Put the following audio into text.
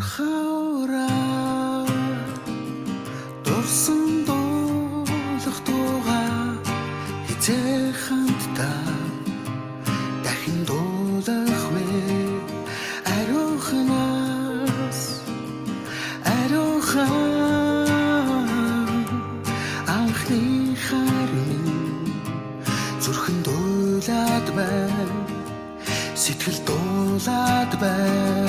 хавраа дурсан дуулах дуугаа хизээ хамтдаа дахин дуулах вэ ариухнаас ариухан анхны харин зүрхэн дуулаад байна сэтгэл дуулаад байна